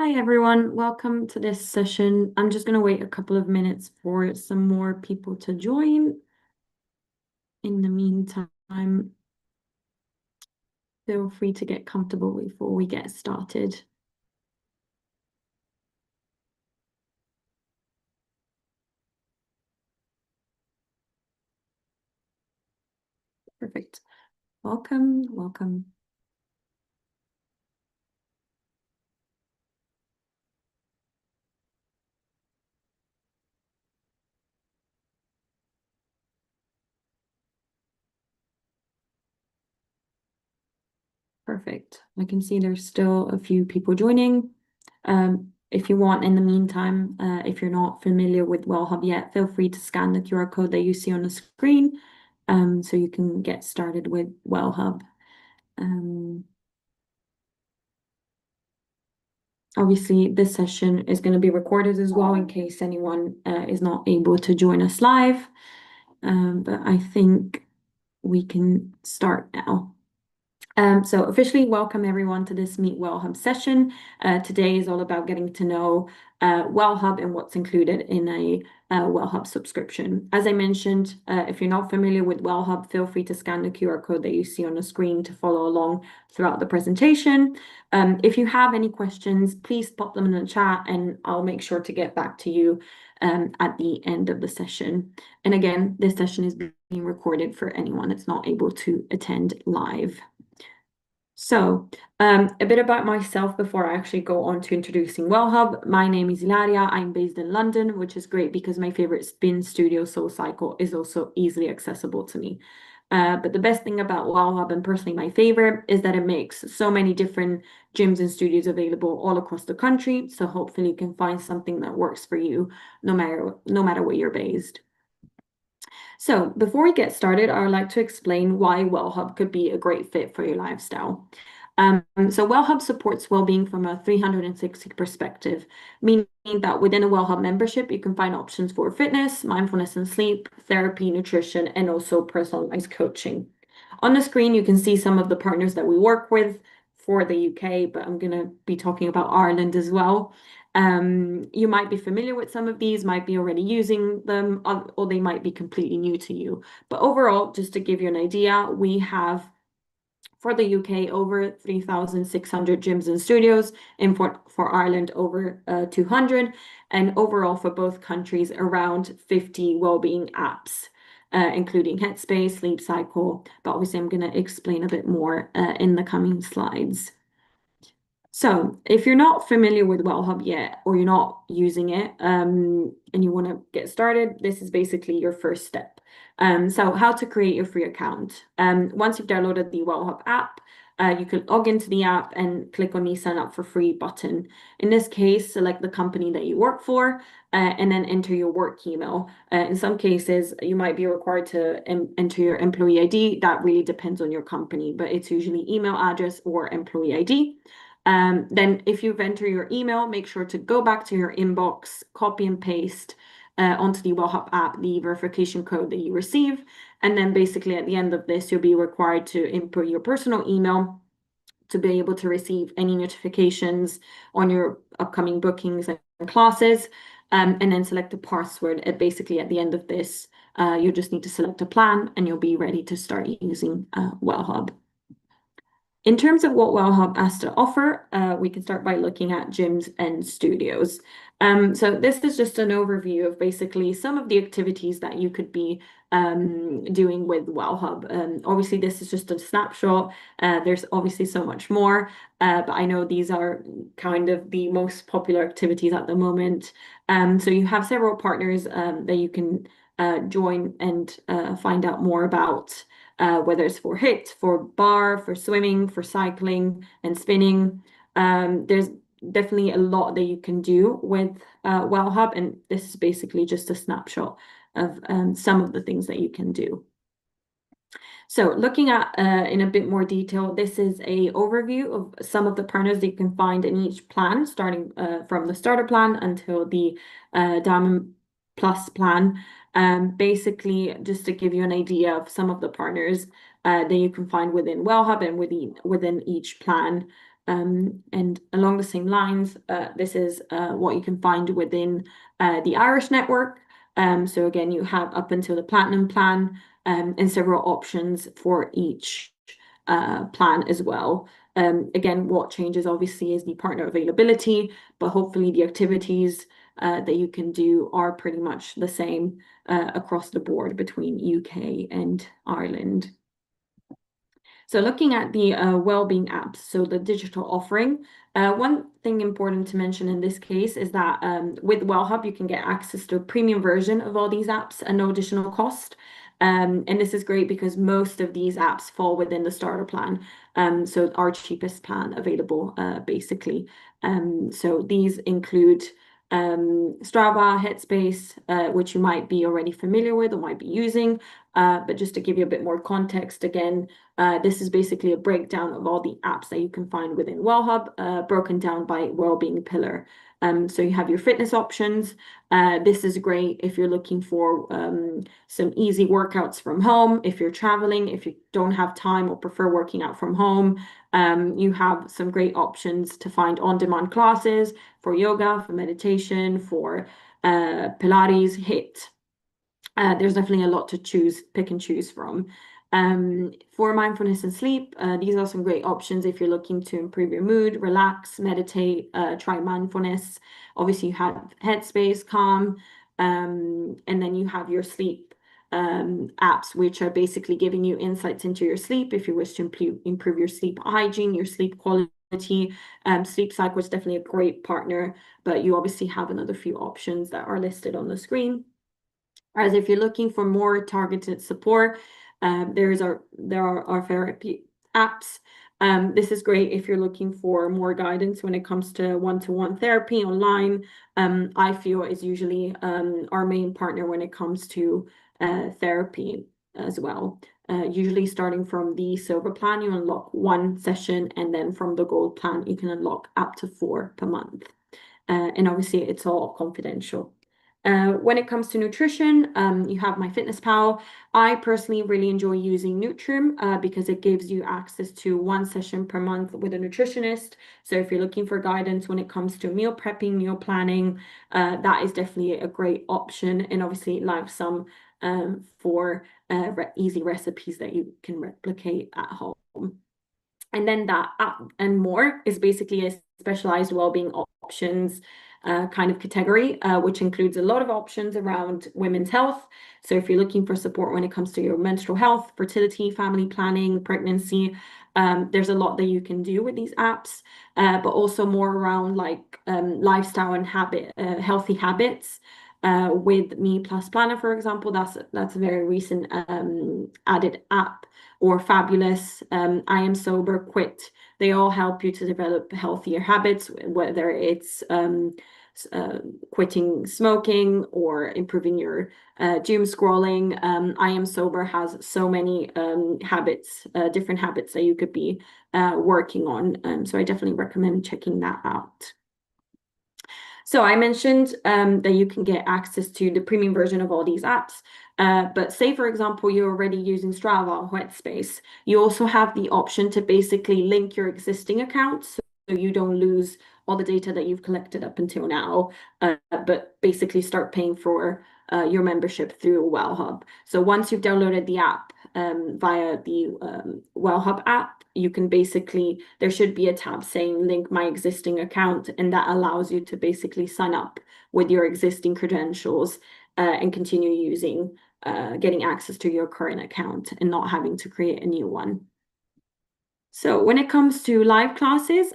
Hi everyone, welcome to this session. I'm just going to wait a couple of minutes for some more people to join. In the meantime, feel free to get comfortable before we get started. Perfect. Welcome. Perfect. I can see there's still a few people joining. If you want, in the meantime, if you're not familiar with Wellhub yet, feel free to scan the QR code that you see on the screen, so you can get started with Wellhub. Obviously, this session is going to be recorded as well in case anyone is not able to join us live. But I think we can start now. So officially welcome everyone to this Meet Wellhub session. Today is all about getting to know Wellhub and what's included in a Wellhub subscription. As I mentioned, if you're not familiar with Wellhub, feel free to scan the QR code that you see on the screen to follow along throughout the presentation. If you have any questions, please pop them in the chat and I'll make sure to get back to you at the end of the session. And again, this session is being recorded for anyone that's not able to attend live. So, a bit about myself before I actually go on to introducing Wellhub. My name is Ilaria. I'm based in London, which is great because my favorite spin studio, SoulCycle, is also easily accessible to me. But the best thing about Wellhub, and personally my favorite, is that it makes so many different gyms and studios available all across the country. So hopefully you can find something that works for you, no matter where you're based. So before we get started, I would like to explain why Wellhub could be a great fit for your lifestyle. So Wellhub supports well-being from a 360 perspective, meaning that within a Wellhub membership, you can find options for fitness, mindfulness and sleep, therapy, nutrition, and also personalized coaching. On the screen, you can see some of the partners that we work with for the UK, but I'm going to be talking about Ireland as well. You might be familiar with some of these, might be already using them, or they might be completely new to you. But overall, just to give you an idea, we have for the UK over 3,600 gyms and studios, and for Ireland over 200, and overall for both countries around 50 well-being apps. Including Headspace, Sleep Cycle, but obviously I'm going to explain a bit more in the coming slides. So if you're not familiar with Wellhub yet, or you're not using it, and you want to get started, this is basically your first step. So how to create your free account. Once you've downloaded the Wellhub app, you can log into the app and click on the sign up for free button. In this case, select the company that you work for, and then enter your work email. In some cases, you might be required to enter your employee ID. That really depends on your company, but it's usually email address or employee ID. Then if you've entered your email, make sure to go back to your inbox, copy and paste onto the Wellhub app the verification code that you receive. And then basically at the end of this, you'll be required to input your personal email to be able to receive any notifications on your upcoming bookings and classes. And then select a password. Basically at the end of this, you just need to select a plan and you'll be ready to start using Wellhub. In terms of what Wellhub has to offer, we can start by looking at gyms and studios. So this is just an overview of basically some of the activities that you could be doing with Wellhub. Obviously, this is just a snapshot. There's obviously so much more, but I know these are kind of the most popular activities at the moment. So you have several partners that you can join and find out more about. Whether it's for HIIT, for bar, for swimming, for cycling and spinning. There's definitely a lot that you can do with Wellhub, and this is basically just a snapshot of some of the things that you can do. So looking at in a bit more detail, this is a overview of some of the partners that you can find in each plan, starting from the starter plan until the Diamond Plus plan. Basically, just to give you an idea of some of the partners that you can find within Wellhub and within each plan. And along the same lines, this is what you can find within the Irish network. So again, you have up until the Platinum plan and several options for each plan as well. Again, what changes obviously is the partner availability, but hopefully the activities that you can do are pretty much the same across the board between UK and Ireland. So looking at the wellbeing apps, so the digital offering, one thing important to mention in this case is that with Wellhub, you can get access to a premium version of all these apps at no additional cost. And this is great because most of these apps fall within the starter plan. So our cheapest plan available, basically. So these include Strava, Headspace, which you might be already familiar with or might be using. But just to give you a bit more context, again, this is basically a breakdown of all the apps that you can find within Wellhub, broken down by wellbeing pillar. So you have your fitness options. This is great if you're looking for some easy workouts from home. If you're traveling, if you don't have time or prefer working out from home, you have some great options to find on-demand classes for yoga, for meditation, for Pilates, HIIT. There's definitely a lot to pick and choose from. For mindfulness and sleep, these are some great options if you're looking to improve your mood, relax, meditate, try mindfulness. Obviously, you have Headspace, Calm, and then you have your sleep apps, which are basically giving you insights into your sleep if you wish to improve your sleep hygiene, your sleep quality. Sleep Cycle is definitely a great partner, but you obviously have another few options that are listed on the screen. Whereas if you're looking for more targeted support, there are our therapy apps. This is great if you're looking for more guidance when it comes to one-to-one therapy online. I feel is usually our main partner when it comes to therapy as well. Usually starting from the silver plan, you unlock one session, and then from the gold plan, you can unlock up to 4 per month. And obviously, it's all confidential. When it comes to nutrition, you have MyFitnessPal. I personally really enjoy using Nutrium because it gives you access to one session per month with a nutritionist. So if you're looking for guidance when it comes to meal prepping, meal planning, that is definitely a great option. And obviously, like some for easy recipes that you can replicate at home. And then that app and more is basically a specialized wellbeing options kind of category, which includes a lot of options around women's health. So if you're looking for support when it comes to your menstrual health, fertility, family planning, pregnancy, there's a lot that you can do with these apps, but also more around like lifestyle and healthy habits. With Me Plus Planner, for example, that's a very recent added app, or Fabulous, I Am Sober, Quit. They all help you to develop healthier habits, whether it's quitting smoking or improving your doom scrolling. I Am Sober has so many habits, different habits that you could be working on. So I definitely recommend checking that out. So I mentioned that you can get access to the premium version of all these apps. But say, for example, you're already using Strava or Headspace, you also have the option to basically link your existing accounts so you don't lose all the data that you've collected up until now, but basically start paying for your membership through Wellhub. So once you've downloaded the app via the Wellhub app, you can basically, there should be a tab saying link my existing account, and that allows you to basically sign up with your existing credentials and continue using, getting access to your current account and not having to create a new one. So when it comes to live classes,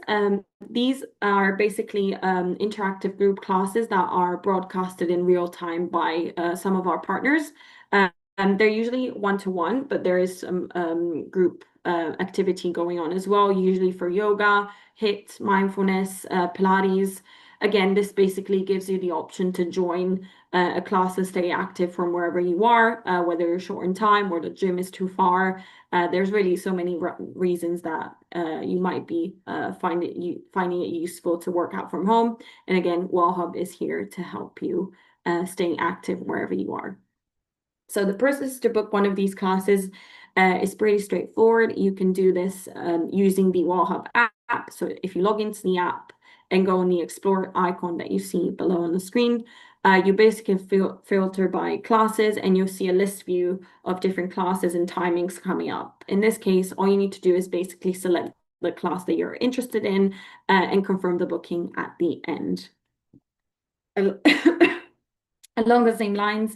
these are basically interactive group classes that are broadcasted in real time by some of our partners. They're usually one-to-one, but there is some group activity going on as well, usually for yoga, HIIT, mindfulness, Pilates. Again, this basically gives you the option to join a class and stay active from wherever you are, whether you're short in time or the gym is too far. There's really so many reasons that you might be finding it useful to work out from home. And again, Wellhub is here to help you staying active wherever you are. So the process to book one of these classes is pretty straightforward. You can do this using the Wellhub app. So if you log into the app and go on the explore icon that you see below on the screen, you basically filter by classes, and you'll see a list view of different classes and timings coming up. In this case, all you need to do is basically select the class that you're interested in and confirm the booking at the end. Along the same lines,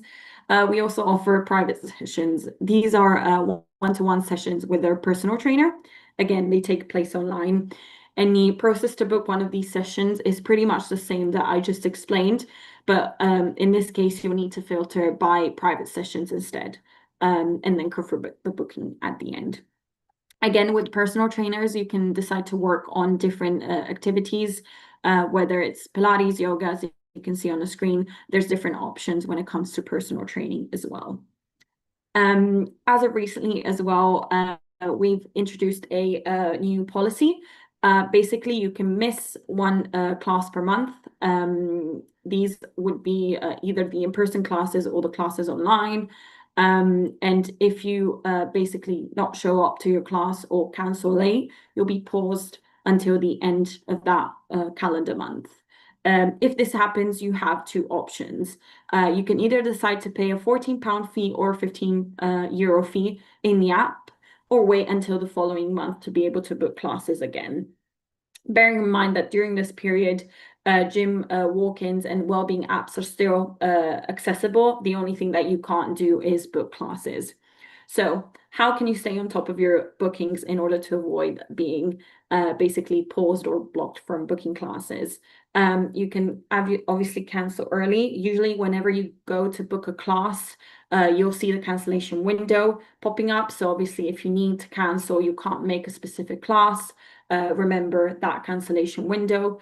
we also offer private sessions. These are one-to-one sessions with their personal trainer. Again, they take place online. And the process to book one of these sessions is pretty much the same that I just explained, but in this case, you'll need to filter by private sessions instead, and then confirm the booking at the end. Again, with personal trainers, you can decide to work on different activities, whether it's Pilates, yoga, as you can see on the screen. There's different options when it comes to personal training as well. As of recently as well, we've introduced a new policy. Basically, you can miss one class per month. These would be either the in-person classes or the classes online. And if you basically not show up to your class or cancel late, you'll be paused until the end of that calendar month. If this happens, you have two options. You can either decide to pay a £14 fee or €15 fee in the app, or wait until the following month to be able to book classes again. Bearing in mind that during this period, gym walk-ins and wellbeing apps are still accessible. The only thing that you can't do is book classes. So how can you stay on top of your bookings in order to avoid being basically paused or blocked from booking classes? You can obviously cancel early. Usually whenever you go to book a class, you'll see the cancellation window popping up. So obviously if you need to cancel, you can't make a specific class, remember that cancellation window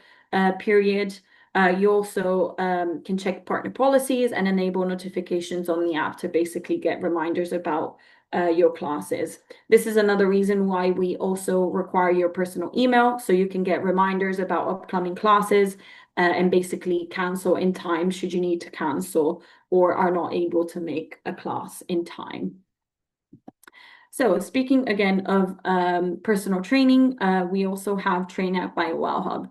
period. You also can check partner policies and enable notifications on the app to basically get reminders about your classes. This is another reason why we also require your personal email, so you can get reminders about upcoming classes and basically cancel in time should you need to cancel or are not able to make a class in time. So speaking again of personal training, we also have Train Out by Wellhub.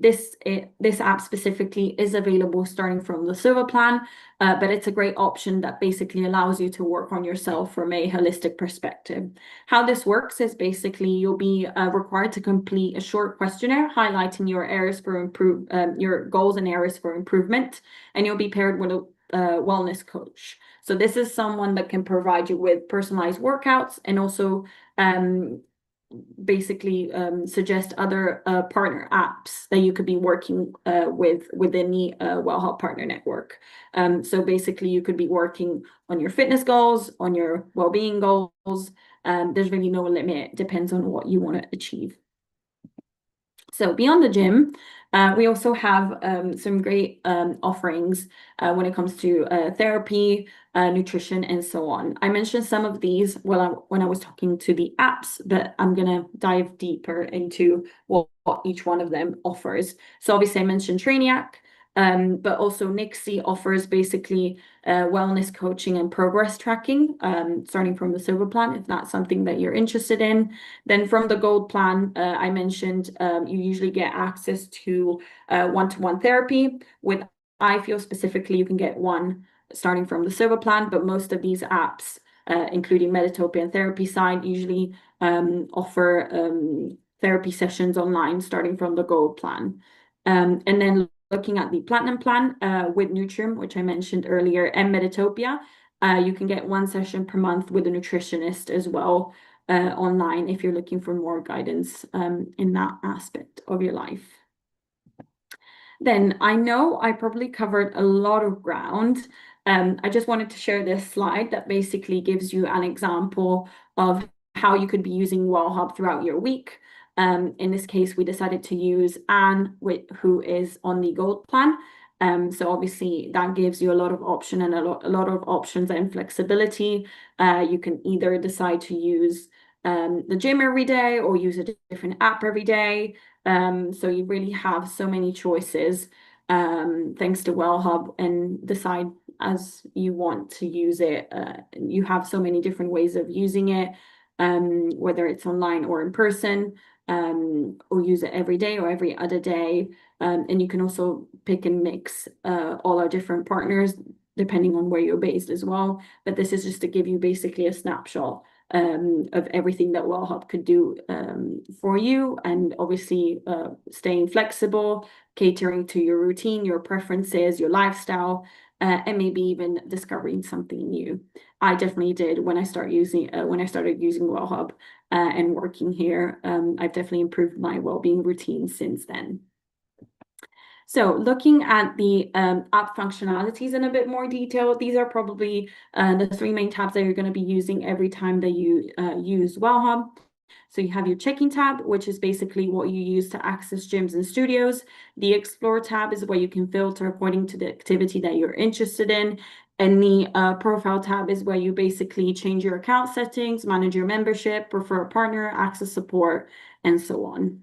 This app specifically is available starting from the silver plan, but it's a great option that basically allows you to work on yourself from a holistic perspective. How this works is basically you'll be required to complete a short questionnaire highlighting your areas for your goals and areas for improvement, and you'll be paired with a wellness coach. So this is someone that can provide you with personalized workouts and also basically suggest other partner apps that you could be working with within the Wellhub Partner Network. So basically you could be working on your fitness goals, on your well-being goals. There's really no limit. It depends on what you want to achieve. So beyond the gym, we also have some great offerings when it comes to therapy, nutrition, and so on. I mentioned some of these when I was talking to the apps, but I'm going to dive deeper into what each one of them offers. So obviously I mentioned Trainiac, but also Nixie offers basically wellness coaching and progress tracking, starting from the silver plan, if that's something that you're interested in. Then from the gold plan, I mentioned you usually get access to one-to-one therapy. With iFeel specifically, you can get one starting from the silver plan, but most of these apps, including Meditopia and Therapy Side, usually offer therapy sessions online starting from the gold plan. And then looking at the platinum plan with Nutrium, which I mentioned earlier, and Meditopia, you can get one session per month with a nutritionist as well online if you're looking for more guidance in that aspect of your life. Then I know I probably covered a lot of ground. I just wanted to share this slide that basically gives you an example of how you could be using Wellhub throughout your week. In this case, we decided to use Anne, who is on the gold plan. So obviously that gives you a lot of option and a lot of options and flexibility. You can either decide to use the gym every day or use a different app every day. So you really have so many choices thanks to Wellhub, and decide as you want to use it. You have so many different ways of using it, whether it's online or in person. or use it every day or every other day. And you can also pick and mix all our different partners depending on where you're based as well. But this is just to give you basically a snapshot of everything that Wellhub could do for you, and obviously staying flexible, catering to your routine, your preferences, your lifestyle, and maybe even discovering something new. I definitely did when I started using Wellhub and working here. I've definitely improved my well-being routine since then. So looking at the app functionalities in a bit more detail, these are probably the three main tabs that you're going to be using every time that you use Wellhub. So you have your checking tab, which is basically what you use to access gyms and studios. The Explore tab is where you can filter according to the activity that you're interested in. And the Profile tab is where you basically change your account settings, manage your membership, prefer a partner, access support, and so on.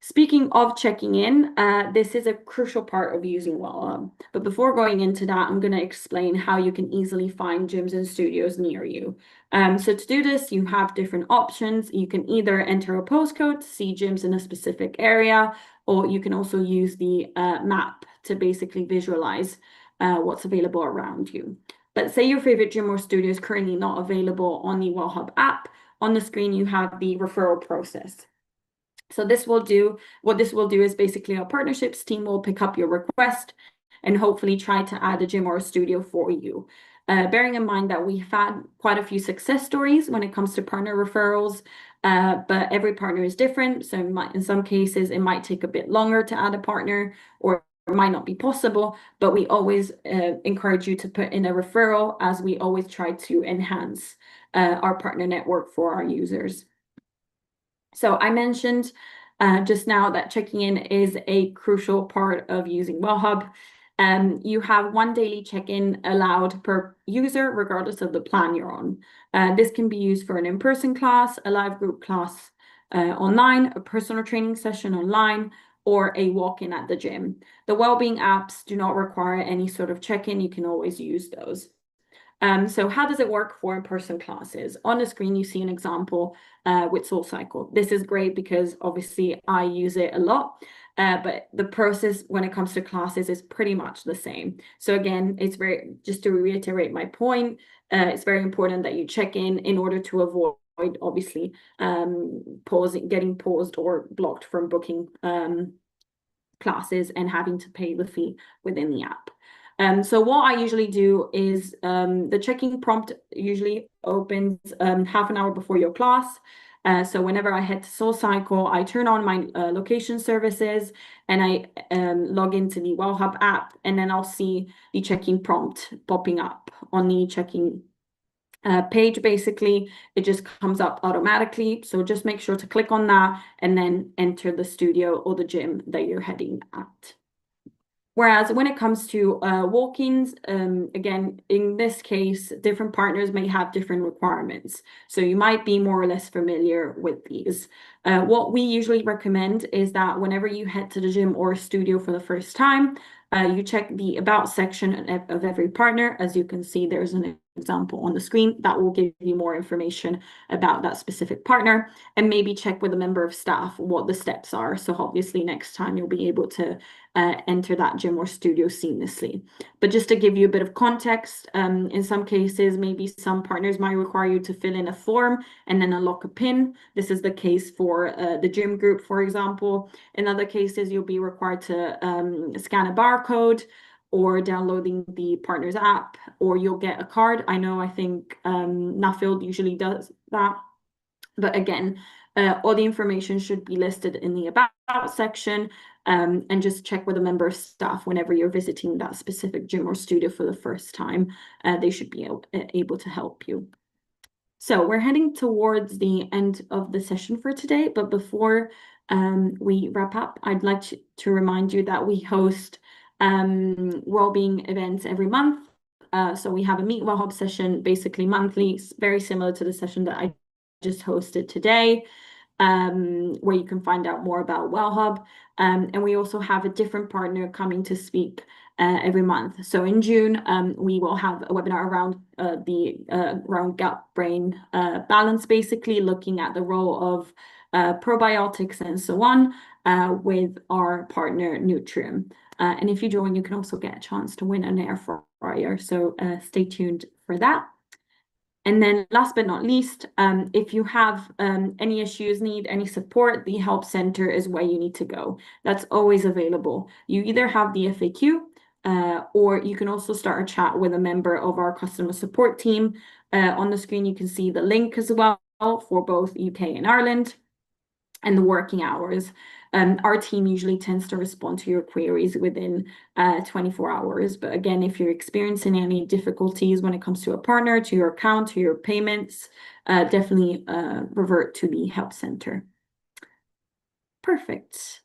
Speaking of checking in, this is a crucial part of using Wellhub. But before going into that, I'm going to explain how you can easily find gyms and studios near you. So to do this, you have different options. You can either enter a postcode to see gyms in a specific area, or you can also use the map to basically visualize what's available around you. But say your favorite gym or studio is currently not available on the Wellhub app. On the screen, you have the referral process. So what this will do is basically our partnerships team will pick up your request and hopefully try to add a gym or a studio for you. Bearing in mind that we've had quite a few success stories when it comes to partner referrals, but every partner is different. So in some cases, it might take a bit longer to add a partner, or it might not be possible, but we always encourage you to put in a referral, as we always try to enhance our partner network for our users. So I mentioned just now that checking in is a crucial part of using Wellhub. You have one daily check-in allowed per user, regardless of the plan you're on. This can be used for an in-person class, a live group class online, a personal training session online, or a walk-in at the gym. The wellbeing apps do not require any sort of check-in. You can always use those. So how does it work for in-person classes? On the screen, you see an example with SoulCycle. This is great because obviously I use it a lot, but the process when it comes to classes is pretty much the same. So again, just to reiterate my point, it's very important that you check in order to avoid obviously getting paused or blocked from booking classes and having to pay the fee within the app. So what I usually do is the checking prompt usually opens half an hour before your class. So whenever I head to SoulCycle, I turn on my location services and I log into the Wellhub app, and then I'll see the checking prompt popping up on the checking page. Basically, it just comes up automatically. So just make sure to click on that and then enter the studio or the gym that you're heading at. Whereas when it comes to walk-ins, again, in this case, different partners may have different requirements. So you might be more or less familiar with these. What we usually recommend is that whenever you head to the gym or studio for the first time, you check the About section of every partner. As you can see, there's an example on the screen that will give you more information about that specific partner, and maybe check with a member of staff what the steps are. So obviously next time you'll be able to enter that gym or studio seamlessly. But just to give you a bit of context, in some cases, maybe some partners might require you to fill in a form and then unlock a PIN. This is the case for the gym group, for example. In other cases, you'll be required to scan a barcode or downloading the partner's app, or you'll get a card. I think Nuffield usually does that. But again, all the information should be listed in the About section, and just check with a member of staff whenever you're visiting that specific gym or studio for the first time. They should be able to help you. So we're heading towards the end of the session for today, but before we wrap up, I'd like to remind you that we host wellbeing events every month. So we have a Meet Wellhub session basically monthly, very similar to the session that I just hosted today, where you can find out more about Wellhub. And we also have a different partner coming to speak every month. So in June, we will have a webinar around around gut-brain balance, basically looking at the role of probiotics and so on with our partner Nutrium. And if you join, you can also get a chance to win an air fryer. So stay tuned for that. And then last but not least, if you have any issues, need any support, the help center is where you need to go. That's always available. You either have the FAQ or you can also start a chat with a member of our customer support team. On the screen, you can see the link as well for both UK and Ireland and the working hours. Our team usually tends to respond to your queries within 24 hours. But again, if you're experiencing any difficulties when it comes to a partner, to your account, to your payments, definitely revert to the help center. Perfect.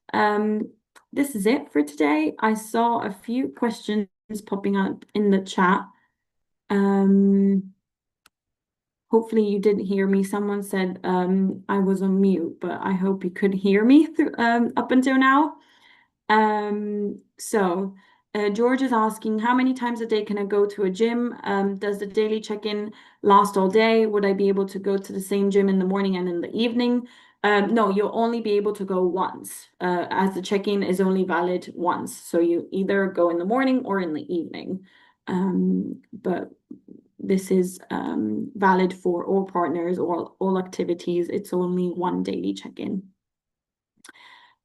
This is it for today. I saw a few questions popping up in the chat. Hopefully you didn't hear me. Someone said I was on mute, but I hope you could hear me through, up until now. George is asking, how many times a day can I go to a gym? Does the daily check-in last all day? Would I be able to go to the same gym in the morning and in the evening? No, you'll only be able to go once, as the check-in is only valid once. So you either go in the morning or in the evening. But this is valid for all partners or all activities. It's only one daily check-in.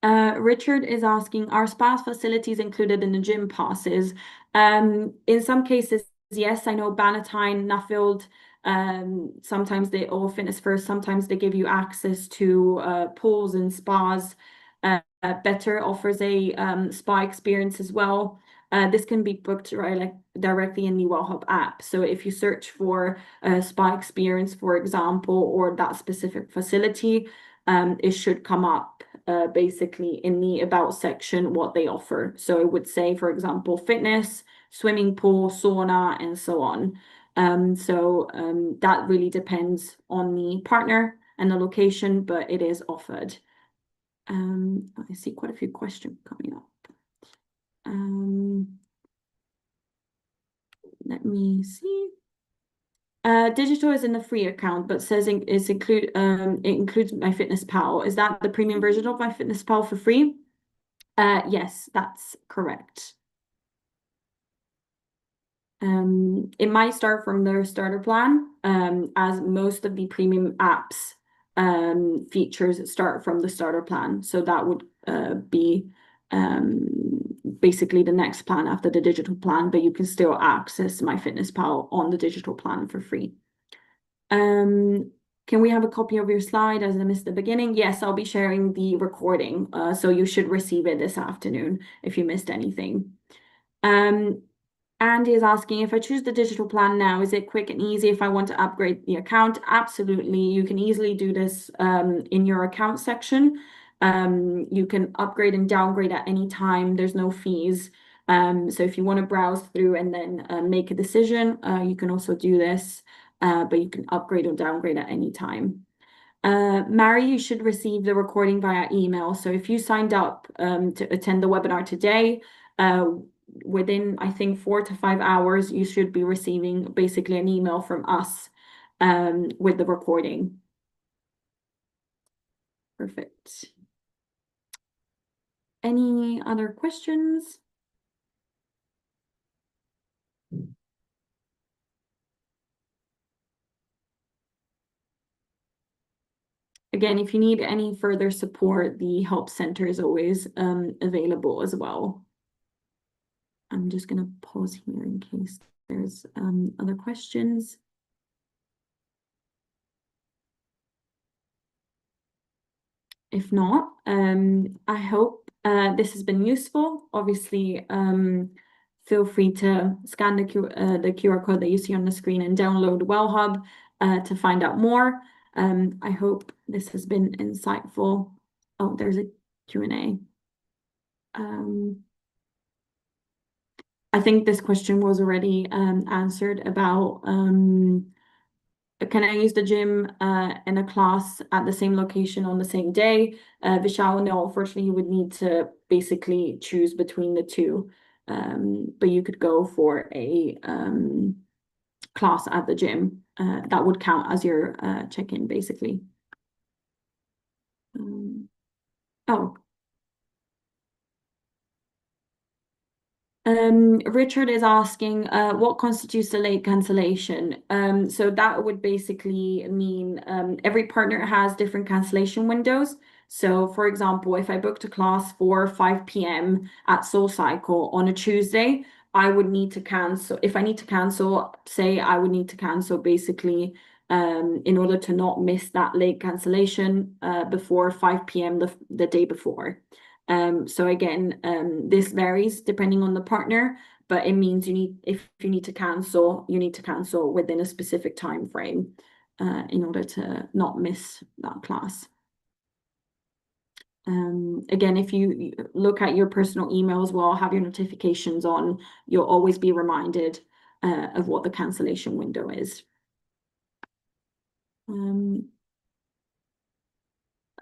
Richard is asking, are spa facilities included in the gym passes? In some cases, yes. I know Bannatyne, Nuffield, sometimes they all Fitness First, sometimes they give you access to pools and spas. Better offers a spa experience as well. This can be booked directly in the Wellhub app. So if you search for a spa experience, for example, or that specific facility, it should come up basically in the about section what they offer. So it would say, for example, fitness, swimming pool, sauna, and so on. That really depends on the partner and the location, but it is offered. I see quite a few questions coming up. Let me see. Digital is in the free account, but says it includes MyFitnessPal. Is that the premium version of MyFitnessPal for free? Yes, that's correct. It might start from their starter plan, as most of the premium apps features start from the starter plan. So that would be basically the next plan after the digital plan, but you can still access MyFitnessPal on the digital plan for free. Can we have a copy of your slide as I missed the beginning? Yes, I'll be sharing the recording, so you should receive it this afternoon if you missed anything. Andy is asking, if I choose the digital plan now, is it quick and easy if I want to upgrade the account? Absolutely. You can easily do this in your account section. You can upgrade and downgrade at any time. There's no fees. So if you want to browse through and then make a decision, you can also do this, but you can upgrade or downgrade at any time. Mary, you should receive the recording via email. So if you signed up to attend the webinar today, within, I think, 4 to 5 hours, you should be receiving basically an email from us with the recording. Perfect. Any other questions? Again, if you need any further support, the help center is always available as well. I'm just going to pause here in case there's other questions. If not, I hope this has been useful. Obviously, feel free to scan the QR code that you see on the screen and download Wellhub to find out more. I hope this has been insightful. Oh, there's a Q&A. I think this question was already answered about can I use the gym and a class at the same location on the same day? Vishal, no, unfortunately, you would need to basically choose between the two. But you could go for a class at the gym. That would count as your check-in, basically. Oh, Richard is asking, what constitutes a late cancellation? So that would basically mean every partner has different cancellation windows. So, for example, if I booked a class for 5 p.m. at Soul Cycle on a Tuesday, I would need to cancel. If I need to cancel, say I would need to cancel basically in order to not miss that late cancellation before 5 p.m. the day before. So again, this varies depending on the partner, but it means if you need to cancel, you need to cancel within a specific time frame in order to not miss that class. Again, if you look at your personal email as well, have your notifications on, you'll always be reminded of what the cancellation window is.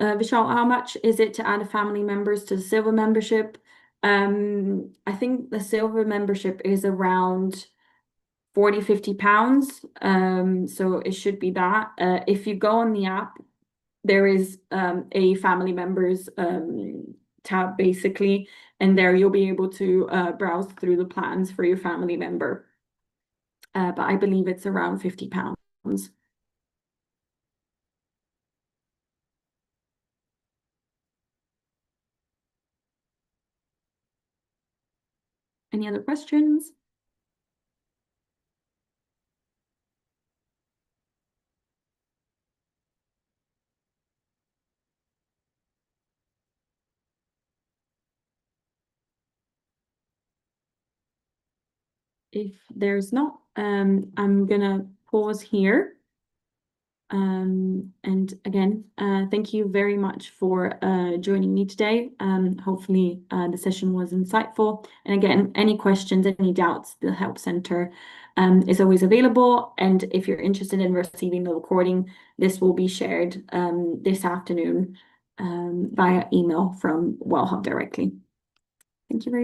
Vishal, how much is it to add family members to the silver membership? I think the silver membership is around 40, 50 pounds. So it should be that. If you go on the app, there is a family members tab basically, and there you'll be able to browse through the plans for your family member. But I believe it's around 50 pounds. Any other questions? If there's not, I'm gonna pause here. And again, thank you very much for joining me today. Hopefully, the session was insightful. And again, any questions, any doubts, the Help Center is always available. And if you're interested in receiving the recording, this will be shared this afternoon via email from Wellhub directly. Thank you very